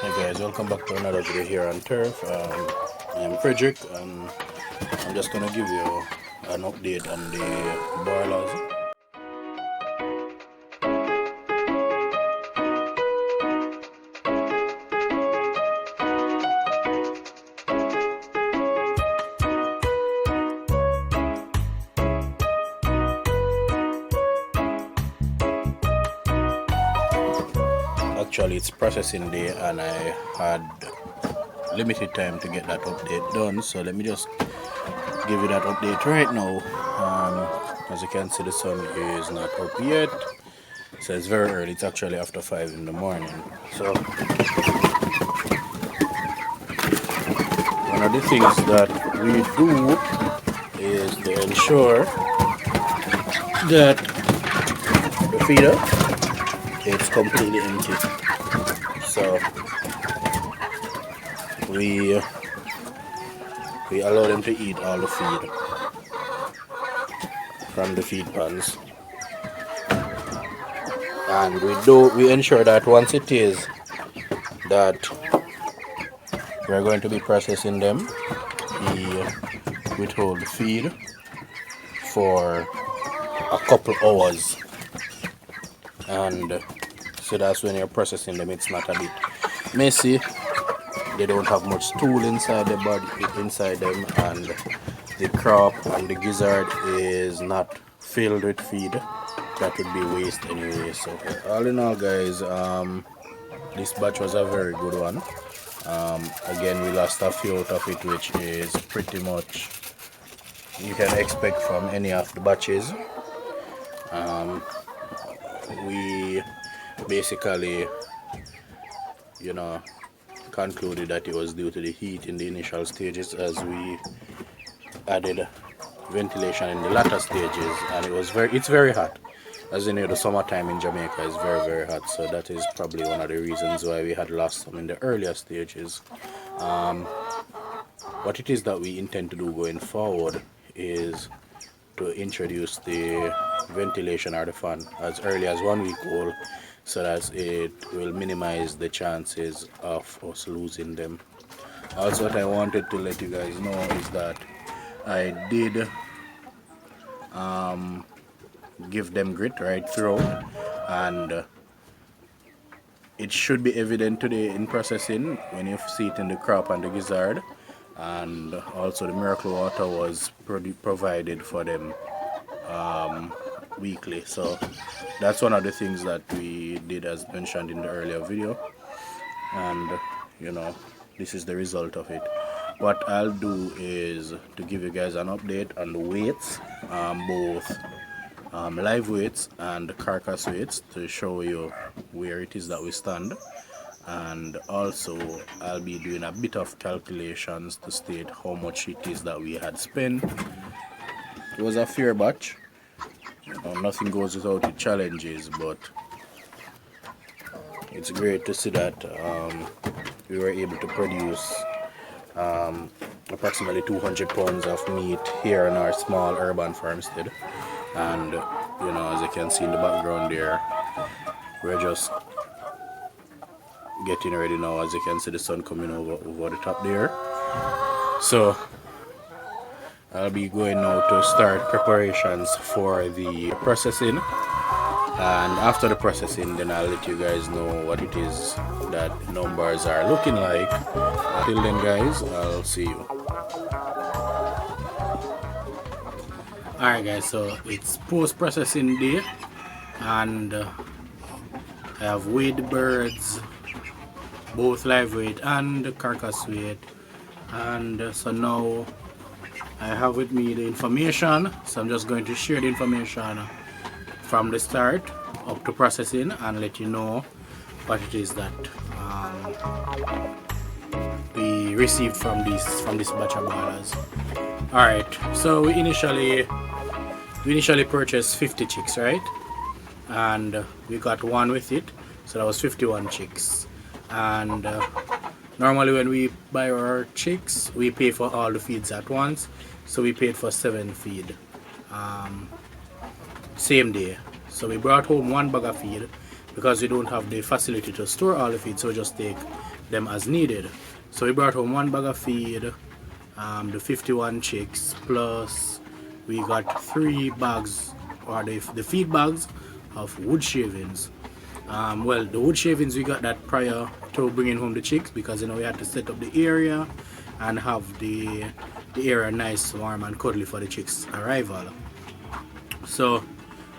Hey guys, welcome back to another video here on Turf. I'm Frederick and I'm just gonna give you an update on the boilers. Actually, it's processing day and I had limited time to get that update done, so let me just give you that update right now. As you can see, the sun is not up yet, so it's very early. It's actually after 5 in the morning. So one of the things that we do is to ensure that the feeder is completely empty. So we allow them to eat all the feed from the feed pans, and we ensure that once it is that we're going to be processing them, we withhold the feed for a couple hours, and so that's when you're processing them. It's not a bit messy. They don't have much stool inside the body, inside them, and the crop and the gizzard is not filled with feed. That would be waste anyway. So all in all, guys, this batch was a very good one. Again, we lost a few out of it, which is pretty much you can expect from any of the batches. We basically, concluded that it was due to the heat in the initial stages, as we added ventilation in the latter stages, and it's very hot. As you know, the summertime in Jamaica is very hot, so that is probably one of the reasons why we had lost some in the earlier stages. What it is that we intend to do going forward is to introduce the ventilation or the fan as early as 1 week old, so that it will minimize the chances of us losing them. Also, what I wanted to let you guys know is that I did give them grit right throughout, and it should be evident today in processing when you see it in the crop and the gizzard. And also the miracle water was provided for them weekly. So that's one of the things that we did, as mentioned in the earlier video, and this is the result of it. What I'll do is to give you guys an update on the weights, both live weights and carcass weights, to show you where it is that we stand. And also I'll be doing a bit of calculations to state how much it is that we had spent. It was a fair batch. Nothing goes without its challenges, but it's great to see that we were able to produce approximately 200 pounds of meat here in our small urban farmstead. And as you can see in the background there, we're just getting ready now. As you can see, the sun coming over the top there. So I'll be going now to start preparations for the processing, and after the processing then I'll let you guys know what it is that numbers are looking like. Till then, guys, I'll see you. Alright guys, so it's post-processing day, and I have weighed the birds, both live weight and carcass weight, and so now I have with me the information. So I'm just going to share the information from the start up to processing and let you know what it is that we received from this batch of boilers. Alright, so we initially purchased 50 chicks, right? And we got one with it, so that was 51 chicks. And normally when we buy our chicks, we pay for all the feeds at once, so we paid for 7 feed same day. So we brought home 1 bag of feed because we don't have the facility to store all the feed, so we just take them as needed. So we brought home 1 bag of feed, the 51 chicks, plus we got 3 bags, or the feed bags of wood shavings. Well, the wood shavings we got that prior to bringing home the chicks, because we had to set up the area and have the area nice, warm and cuddly for the chicks arrival. So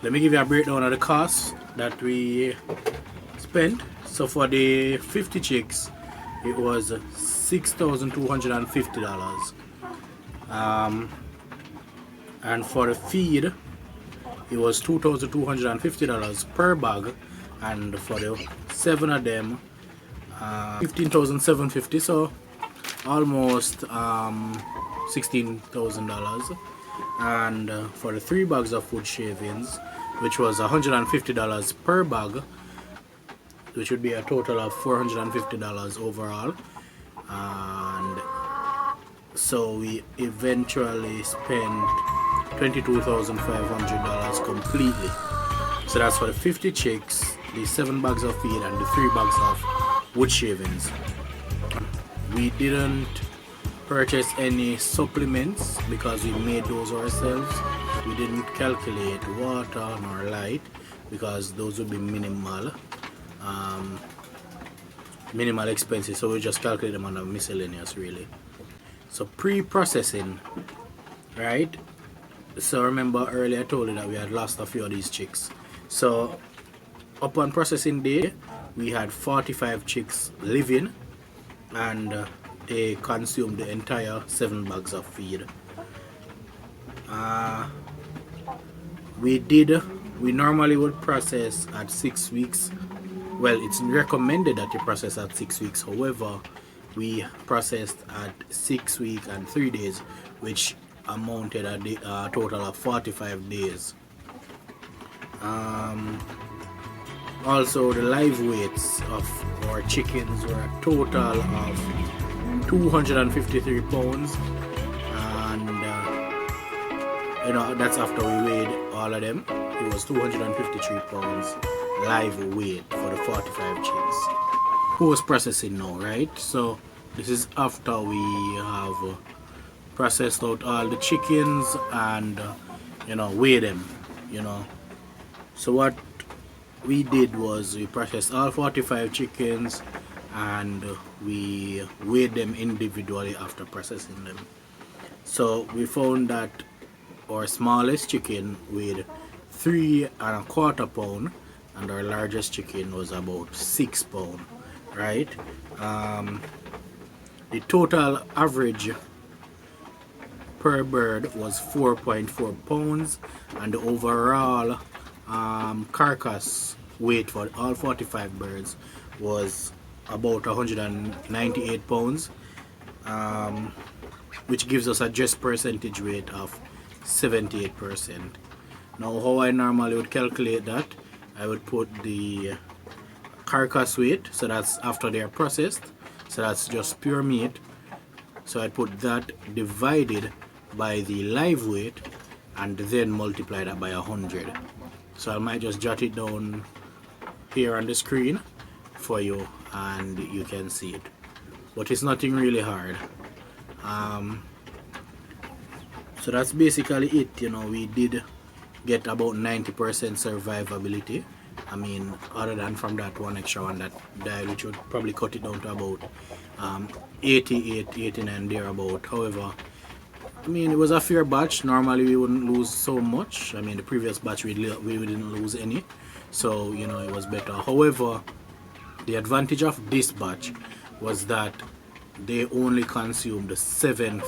let me give you a breakdown of the costs that we spent. So for the 50 chicks it was $6,250, and for the feed it was $2,250 per bag, and for the 7 of them $15,750, so almost $16,000. And for the 3 bags of wood shavings, which was $150 per bag, which would be a total of $450 overall. And so we eventually spent $22,500 completely. So that's for the 50 chicks, the 7 bags of feed, and the 3 bags of wood shavings. We didn't purchase any supplements because we made those ourselves. We didn't calculate water nor light because those would be minimal expenses, so we just calculate them on a miscellaneous really. So pre-processing, right? So remember earlier I told you that we had lost a few of these chicks. So upon processing day we had 45 chicks living, and they consumed the entire 7 bags of feed. We normally would process at 6 weeks. Well, it's recommended that you process at 6 weeks. However, we processed at 6 weeks and 3 days, which amounted a total of 45 days. Also, the live weights of our chickens were a total of 253 pounds, and that's after we weighed all of them. It was 253 pounds live weight for the 45 chicks. Post processing now, right? So this is after we have processed out all the chickens and weigh them. So what we did was we processed all 45 chickens and we weighed them individually after processing them. So we found that our smallest chicken weighed 3¼ pound and our largest chicken was about 6 pounds, right? The total average per bird was 4.4 pounds, and the overall carcass weight for all 45 birds was about 198 pounds, which gives us a just percentage weight of 78%. Now how I normally would calculate that, I would put the carcass weight, so that's after they are processed, so that's just pure meat, so I'd put that divided by the live weight and then multiply that by 100. So I might just jot it down here on the screen for you and you can see it, but it's nothing really hard. So that's basically it. We did get about 90% survivability. I mean, other than from that one extra one that died, which would probably cut it down to about 88, 89 thereabout. However, I mean, it was a fair batch. Normally we wouldn't lose so much. I mean, the previous batch we didn't lose any, so it was better. However, the advantage of this batch was that they only consumed 7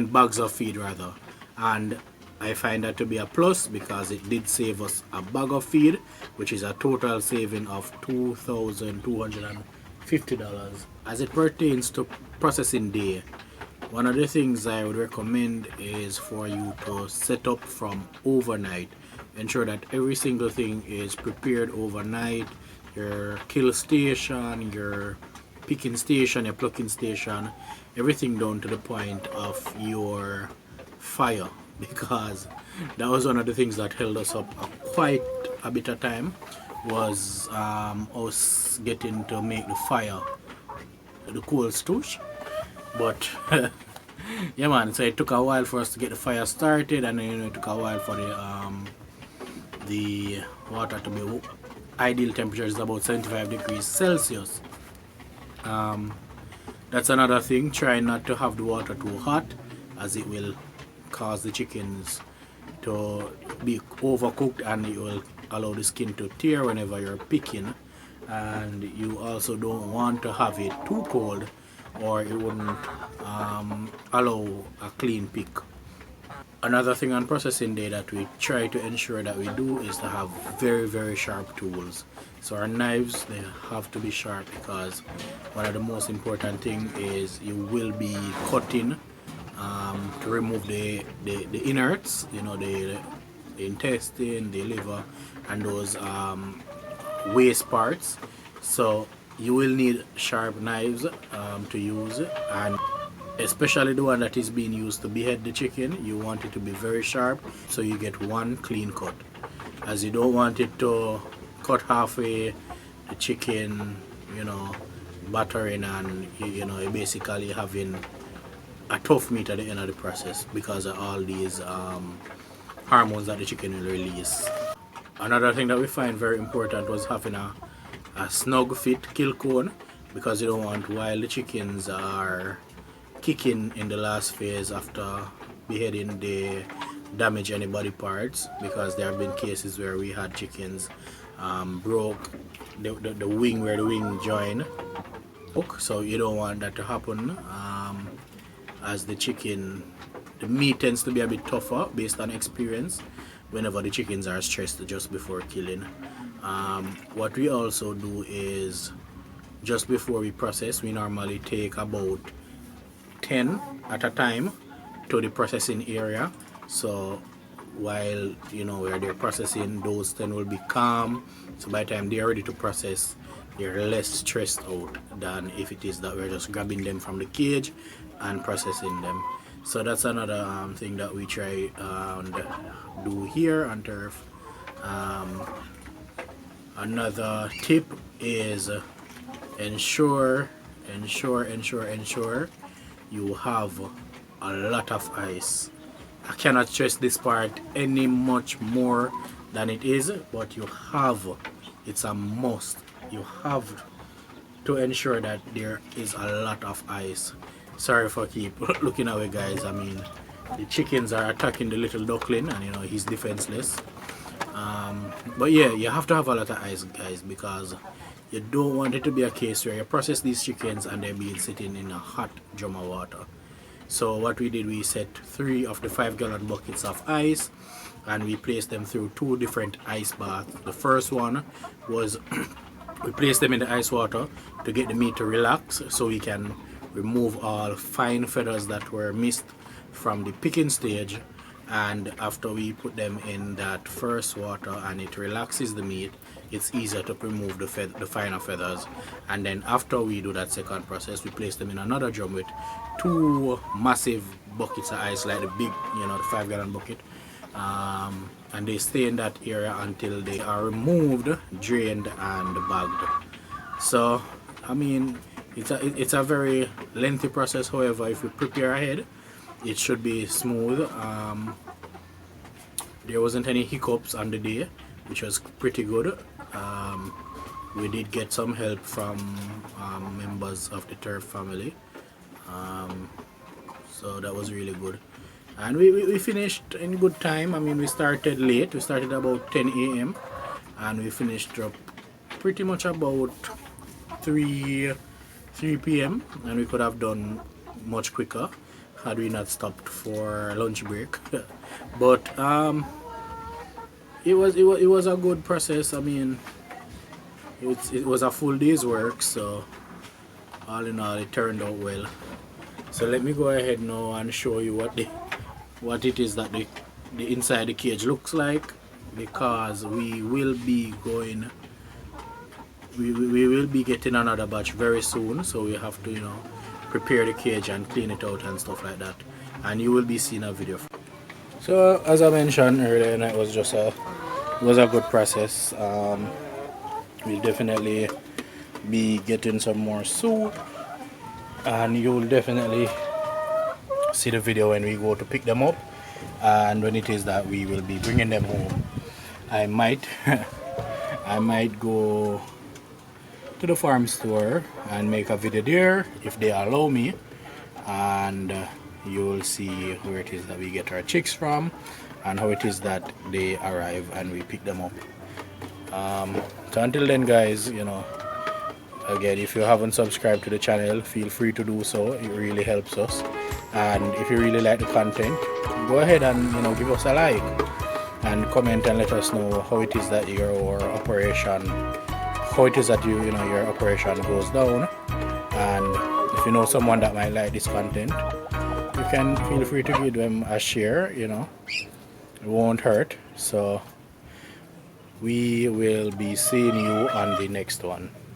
bags of feed rather, and I find that to be a plus because it did save us a bag of feed, which is a total saving of $2,250. As it pertains to processing day, one of the things I would recommend is for you to set up from overnight. Ensure that every single thing is prepared overnight. Your kill station, your picking station, your plucking station, everything down to the point of your fire, because that was one of the things that held us up quite a bit of time, was us getting to make the fire coal stoosh. But yeah, man. So it took a while for us to get the fire started, and then it took a while for the water to be ideal temperature is about 75 degrees Celsius. That's another thing. Try not to have the water too hot, as it will cause the chickens to be overcooked, and it will allow the skin to tear whenever you're picking. And you also don't want to have it too cold, or it wouldn't allow a clean pick. Another thing on processing day that we try to ensure that we do is to have very sharp tools. So our knives, they have to be sharp, because one of the most important thing is you will be cutting to remove the innards, you know, the intestine, the liver, and those waste parts. So you will need sharp knives to use, and especially the one that is being used to behead the chicken, you want it to be very sharp so you get one clean cut, as you don't want it to cut halfway, the chicken, you know, battering, and you know, you're basically having a tough meat at the end of the process because of all these hormones that the chicken will release. Another thing that we find very important was having a snug fit kill cone, because you don't want, while the chickens are kicking in the last phase after beheading, they damage any body parts, because there have been cases where we had chickens broke the wing, where the wing join. So you don't want that to happen, as the meat tends to be a bit tougher based on experience whenever the chickens are stressed just before killing. What we also do is, just before we process, we normally take about 10 at a time to the processing area. So while, you know, where they're processing, those 10 will be calm, so by the time they're ready to process, they're less stressed out than if it is that we're just grabbing them from the cage and processing them. So that's another thing that we try and do here on turf. Another tip is ensure you have a lot of ice. I cannot stress this part any much more than it is, but it's a must. You have to ensure that there is a lot of ice. Sorry for keep looking away, guys. I mean, the chickens are attacking the little duckling, and you know, he's defenseless. But yeah, you have to have a lot of ice, guys, because you don't want it to be a case where you process these chickens and they're being sitting in a hot drum of water. So what we did, we set 3 of the 5-gallon buckets of ice, and we placed them through 2 different ice baths. The first one was we placed them in the ice water to get the meat to relax, so we can remove all fine feathers that were missed from the picking stage. And after we put them in that first water and it relaxes the meat, it's easier to remove the finer feathers. And then after we do that second process, we place them in another drum with 2 massive buckets of ice, like the big, you know, the 5-gallon bucket, and they stay in that area until they are removed, drained, and bagged. So I mean, it's a very lengthy process. However, if we prepare ahead, it should be smooth. There wasn't any hiccups on the day, which was pretty good. We did get some help from members of the turf family, so that was really good. And we finished in good time. I mean, we started late. We started about 10 a.m. and we finished up pretty much about 3 p.m. and we could have done much quicker had we not stopped for lunch break. But it was a good process. I mean, it was a full day's work, so all in all, it turned out well. So let me go ahead now and show you what it is that the inside the cage looks like, because we will be getting another batch very soon, so we have to, you know, prepare the cage and clean it out and stuff like that, and you will be seeing a video. So as I mentioned earlier, it was a good process. We'll definitely be getting some more soup and you'll definitely see the video when we go to pick them up and when it is that we will be bringing them home. I might I might go to the farm store and make a video there if they allow me, and you will see where it is that we get our chicks from and how it is that they arrive and we pick them up. So until then, guys, again, if you haven't subscribed to the channel, feel free to do so. It really helps us, and if you really like the content, go ahead and give us a like and comment and let us know how it is that your operation, how it is that your operation goes down. And if you know someone that might like this content, you can feel free to give them a share. It won't hurt. So we will be seeing you on the next one.